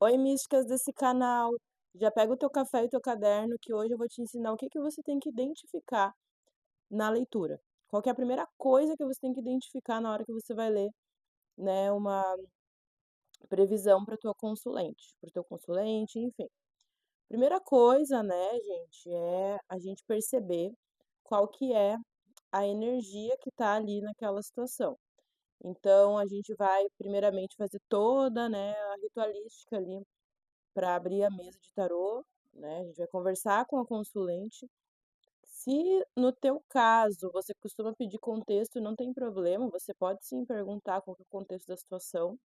Oi, místicas desse canal. Já pega o teu café e o teu caderno, que hoje eu vou te ensinar o que que você tem que identificar na leitura. Qual que é a primeira coisa que você tem que identificar na hora que você vai ler, né, uma previsão para tua consulente, para o teu consulente, enfim. Primeira coisa, né, gente, é a gente perceber qual que é a energia que tá ali naquela situação. Então, a gente vai primeiramente fazer toda, né, a ritualística ali para abrir a mesa de tarô, né, a gente vai conversar com a consulente. Se no teu caso você costuma pedir contexto, não tem problema, você pode sim perguntar qual que é o contexto da situação,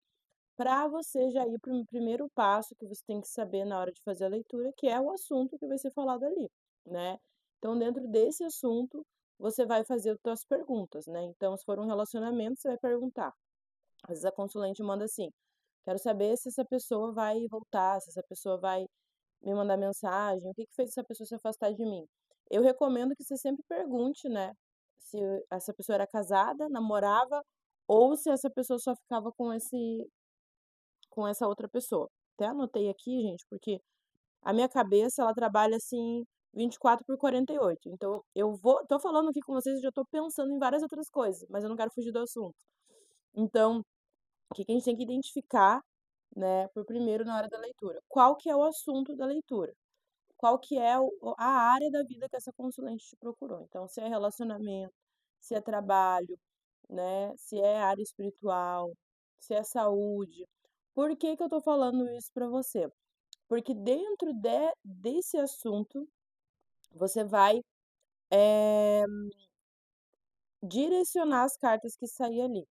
para você já ir para o primeiro passo que você tem que saber na hora de fazer a leitura, que é o assunto que vai ser falado ali, né. Então dentro desse assunto, você vai fazer as tuas perguntas, né, então se for um relacionamento, você vai perguntar. Às vezes a consulente manda assim: "Quero saber se essa pessoa vai voltar, se essa pessoa vai me mandar mensagem, o que que fez essa pessoa se afastar de mim?". Eu recomendo que você sempre pergunte, né, se essa pessoa era casada, namorava ou se essa pessoa só ficava com essa outra pessoa. Até anotei aqui, gente, porque a minha cabeça ela trabalha assim 24/48. Então tô falando aqui com vocês e já tô pensando em várias outras coisas, mas eu não quero fugir do assunto. Então, o que que a gente tem que identificar, né, por primeiro na hora da leitura? Qual que é o assunto da leitura? Qual que é a área da vida que essa consulente te procurou. Então, se é relacionamento, se é trabalho, né, se é área espiritual, se é saúde. Por que que eu tô falando isso para você? Porque dentro desse assunto, você vai, eh, direcionar as cartas que sair ali,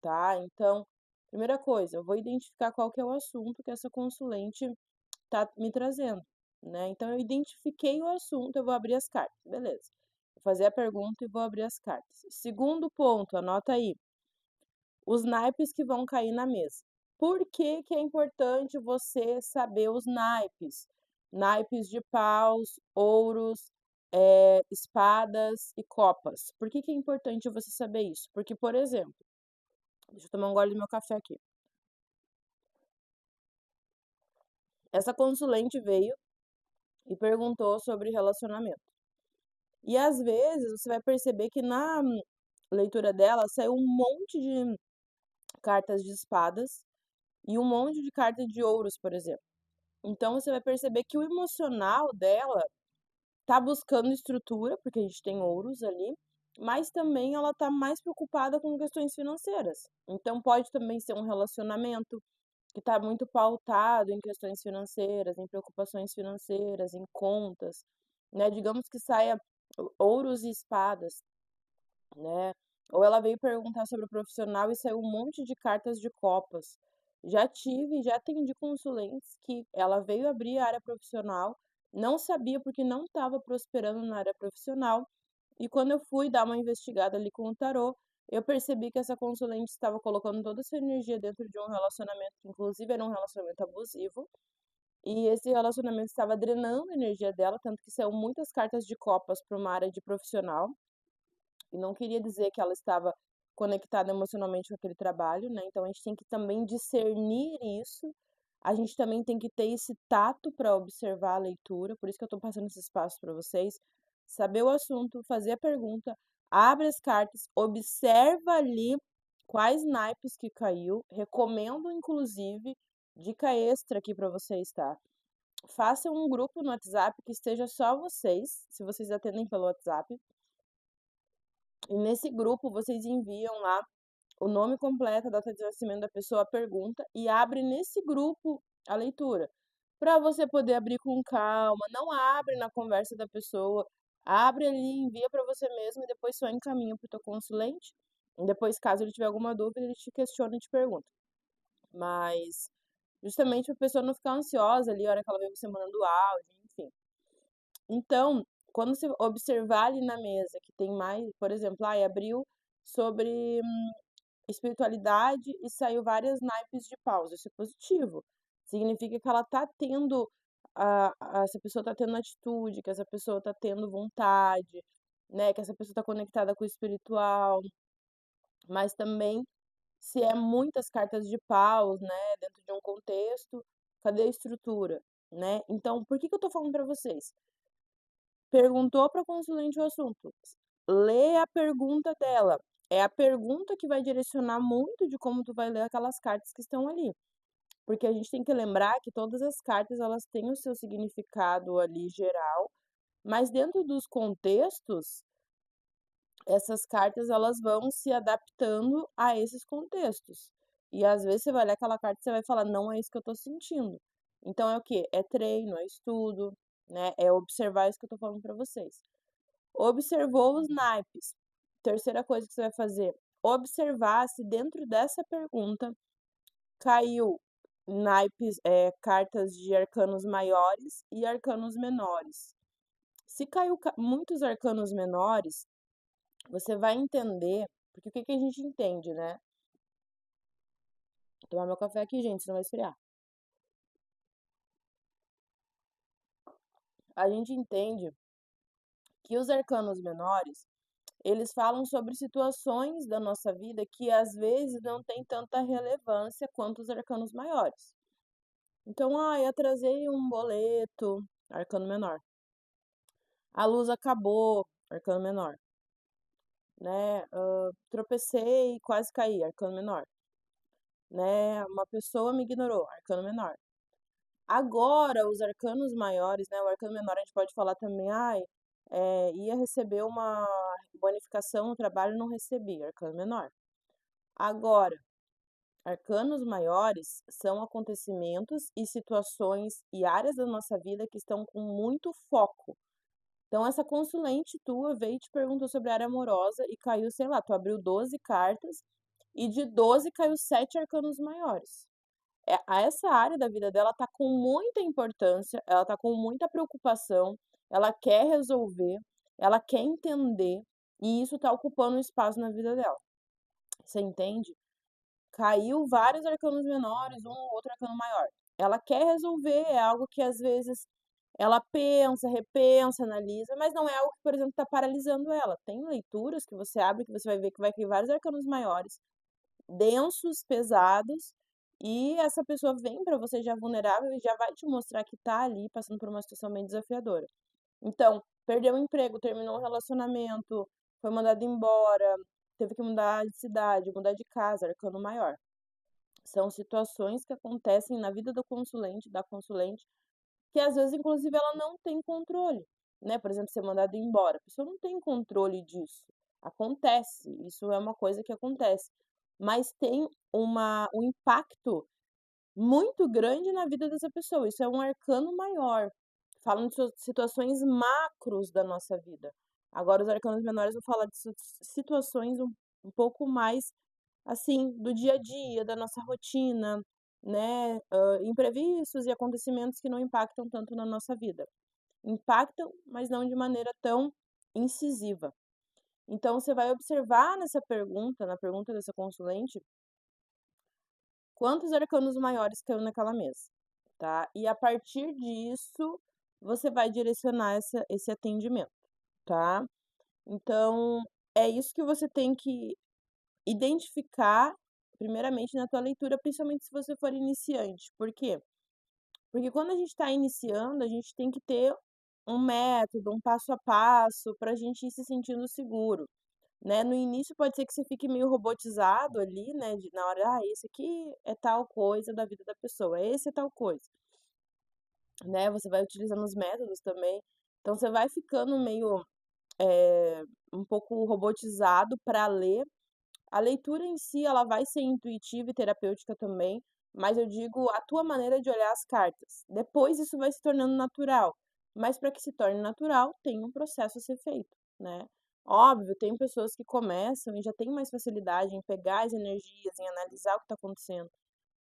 tá. Então, primeira coisa, eu vou identificar qual que é o assunto que essa consulente tá me trazendo, né. Então eu identifiquei o assunto, eu vou abrir as cartas, beleza. Vou fazer a pergunta e vou abrir as cartas. Segundo ponto, anota aí, os naipes que vão cair na mesa. Por que que é importante você saber os naipes? Naipes de paus, ouros, espadas e copas. Por que que é importante você saber isso? Porque, por exemplo, deixa eu tomar um gole do meu café aqui. Essa consulente veio e perguntou sobre relacionamento. E às vezes você vai perceber que na leitura dela saiu um monte de cartas de espadas e um monte de carta de ouros, por exemplo. Então você vai perceber que o emocional dela tá buscando estrutura, porque a gente tem ouros ali, mas também ela tá mais preocupada com questões financeiras. Então pode também ser um relacionamento que tá muito pautado em questões financeiras, em preocupações financeiras, em contas, né? Digamos que saia ouros e espadas, né. Ou ela veio perguntar sobre o profissional e saiu um monte de cartas de copas. Já atendi consulentes que ela veio abrir a área profissional, não sabia porque não estava prosperando na área profissional, e quando eu fui dar uma investigada ali com o tarô, eu percebi que essa consulente estava colocando toda essa energia dentro de um relacionamento que inclusive era um relacionamento abusivo, e esse relacionamento estava drenando a energia dela, tanto que saiu muitas cartas de copas para uma área de profissional. E não queria dizer que ela estava conectada emocionalmente com aquele trabalho, né, então a gente tem que também discernir isso, a gente também tem que ter esse tato para observar a leitura, por isso que eu estou passando esse espaço para vocês, saber o assunto, fazer a pergunta, abre as cartas, observa ali quais naipes que caiu, recomendo inclusive, dica extra aqui para vocês, tá, façam um grupo no WhatsApp que esteja só vocês, se vocês atendem pelo WhatsApp, e nesse grupo vocês enviam lá o nome completo, a data de nascimento da pessoa, a pergunta e abre nesse grupo a leitura, para você poder abrir com calma, não abre na conversa da pessoa, abre ali, envia para você mesmo e depois só encaminha para o teu consulente, e depois caso ele tiver alguma dúvida ele te questiona e te pergunta. Mas, justamente para a pessoa não ficar ansiosa ali a hora que ela vê você mandando áudio, enfim. Então, quando você observar ali na mesa que tem mais, por exemplo, ai, abriu sobre espiritualidade e saiu várias naipes de paus, isso é positivo. Significa que ela tá tendo essa pessoa tá tendo atitude, que essa pessoa tá tendo vontade, né, que essa pessoa tá conectada com o espiritual, mas também se é muitas cartas de paus, né, dentro de um contexto, Cadê a estrutura, né? Então, por que que eu tô falando pra vocês? Perguntou para consulente o assunto, lê a pergunta dela. É a pergunta que vai direcionar muito de como tu vai ler aquelas cartas que estão ali. Porque a gente tem que lembrar que todas as cartas elas têm o seu significado ali geral, mas dentro dos contextos, essas cartas elas vão se adaptando a esses contextos. E às vezes você vai ler aquela carta e você vai falar: "Não é isso que eu tô sentindo". Então é o quê? É treino, é estudo, né, é observar isso que eu tô falando para vocês. Observou os naipes. Terceira coisa que você vai fazer, observar se dentro dessa pergunta caiu naipes, cartas de arcanos maiores e arcanos menores. Se caiu muitos arcanos menores, você vai entender, porque o que que a gente entende, né? Vou tomar meu café aqui, gente, senão vai esfriar. A gente entende que os arcanos menores, eles falam sobre situações da nossa vida que às vezes não tem tanta relevância quanto os arcanos maiores. Então, atrasei um boleto, arcano menor. A luz acabou, arcano menor, né? Tropecei, quase caí, arcano menor, né? Uma pessoa me ignorou, arcano menor. Agora, os arcanos maiores, né? O arcano menor a gente pode falar também, ia receber uma bonificação no trabalho, não recebi, arcano menor. Agora, arcanos maiores são acontecimentos e situações e áreas da nossa vida que estão com muito foco. Então, essa consulente tua veio e te perguntou sobre a área amorosa e caiu, sei lá, tu abriu 12 cartas e de 12 caiu 7 arcanos maiores. Essa área da vida dela tá com muita importância, ela tá com muita preocupação, ela quer resolver, ela quer entender e isso tá ocupando um espaço na vida dela. Você entende? Caiu vários arcanos menores, um ou outro arcano maior. Ela quer resolver, é algo que às vezes ela pensa, repensa, analisa, mas não é algo que, por exemplo, está paralisando ela. Tem leituras que você abre que você vai ver que vai cair vários arcanos maiores, densos, pesados, e essa pessoa vem para você já vulnerável e já vai te mostrar que tá ali passando por uma situação bem desafiadora. Então, perdeu o emprego, terminou o relacionamento, foi mandado embora, teve que mudar de cidade, mudar de casa, arcano maior. São situações que acontecem na vida do consulente, da consulente, que às vezes, inclusive, ela não tem controle, né? Por exemplo, ser mandado embora, a pessoa não tem controle disso. Acontece, isso é uma coisa que acontece, mas tem um impacto muito grande na vida dessa pessoa. Isso é um arcano maior, falam de situações macros da nossa vida. Agora, os arcanos menores vão falar de situações um pouco mais assim, do dia a dia, da nossa rotina, né, imprevistos e acontecimentos que não impactam tanto na nossa vida. Impactam, mas não de maneira tão incisiva. Então você vai observar nessa pergunta, na pergunta dessa consulente, quantos arcanos maiores caiu naquela mesa, tá? E a partir disso, você vai direcionar esse atendimento, tá? Então, é isso que você tem que identificar, primeiramente, na tua leitura, principalmente se você for iniciante. Por quê? Porque quando a gente está iniciando, a gente tem que ter um método, um passo a passo, para a gente ir se sentindo seguro, né? No início pode ser que você fique meio robotizado ali, né? Na hora, esse aqui é tal coisa da vida da pessoa, esse é tal coisa, né? Você vai utilizando os métodos também. Então você vai ficando meio, um pouco robotizado para ler. A leitura em si, ela vai ser intuitiva e terapêutica também, mas eu digo a tua maneira de olhar as cartas. Depois isso vai se tornando natural, mas para que se torne natural, tem um processo a ser feito, né? Óbvio, tem pessoas que começam e já têm mais facilidade em pegar as energias, em analisar o que está acontecendo.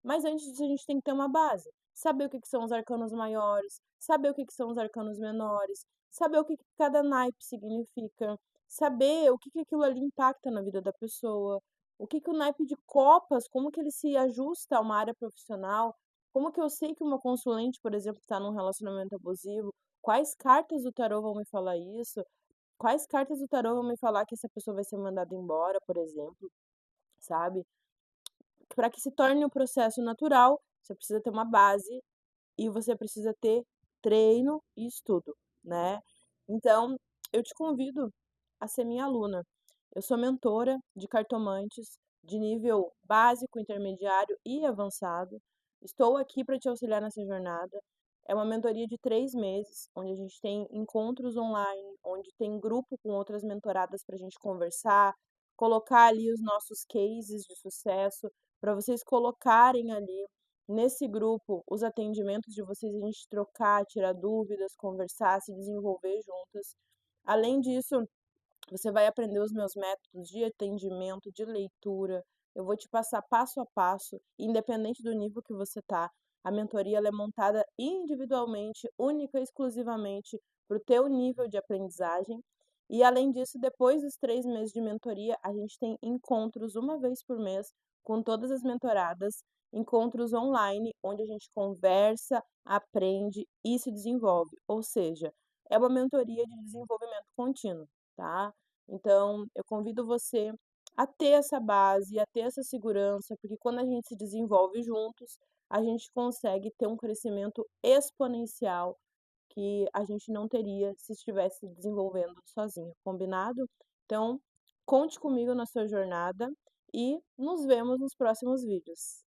Mas antes disso, a gente tem que ter uma base. Saber o que que são os arcanos maiores, saber o que que são os arcanos menores, saber o que que cada naipe significa, saber o que que aquilo ali impacta na vida da pessoa, o que que o naipe de copas, como que ele se ajusta a uma área profissional, como que eu sei que uma consulente, por exemplo, está num relacionamento abusivo, quais cartas do tarô vão me falar isso, quais cartas do tarô vão me falar que essa pessoa vai ser mandada embora, por exemplo, sabe? Para que se torne um processo natural, você precisa ter uma base e você precisa ter treino e estudo, né. Então, eu te convido a ser minha aluna. Eu sou mentora de cartomantes de nível básico, intermediário e avançado. Estou aqui para te auxiliar nessa jornada. É uma mentoria de 3 meses, onde a gente tem encontros online, onde tem grupo com outras mentoradas para a gente conversar, colocar ali os nossos cases de sucesso, para vocês colocarem ali nesse grupo os atendimentos de vocês, a gente trocar, tirar dúvidas, conversar, se desenvolver juntas. Além disso, você vai aprender os meus métodos de atendimento, de leitura. Eu vou te passar passo a passo, independente do nível que você tá. A mentoria ela é montada individualmente, única e exclusivamente para o teu nível de aprendizagem. E além disso, depois dos 3 meses de mentoria, a gente tem encontros uma vez por mês com todas as mentoradas, encontros online, onde a gente conversa, aprende e se desenvolve. Ou seja, é uma mentoria de desenvolvimento contínuo, tá? Então, eu convido você a ter essa base, a ter essa segurança, porque quando a gente se desenvolve juntos, a gente consegue ter um crescimento exponencial que a gente não teria se estivesse desenvolvendo sozinho, combinado? Então, conte comigo na sua jornada e nos vemos nos próximos vídeos.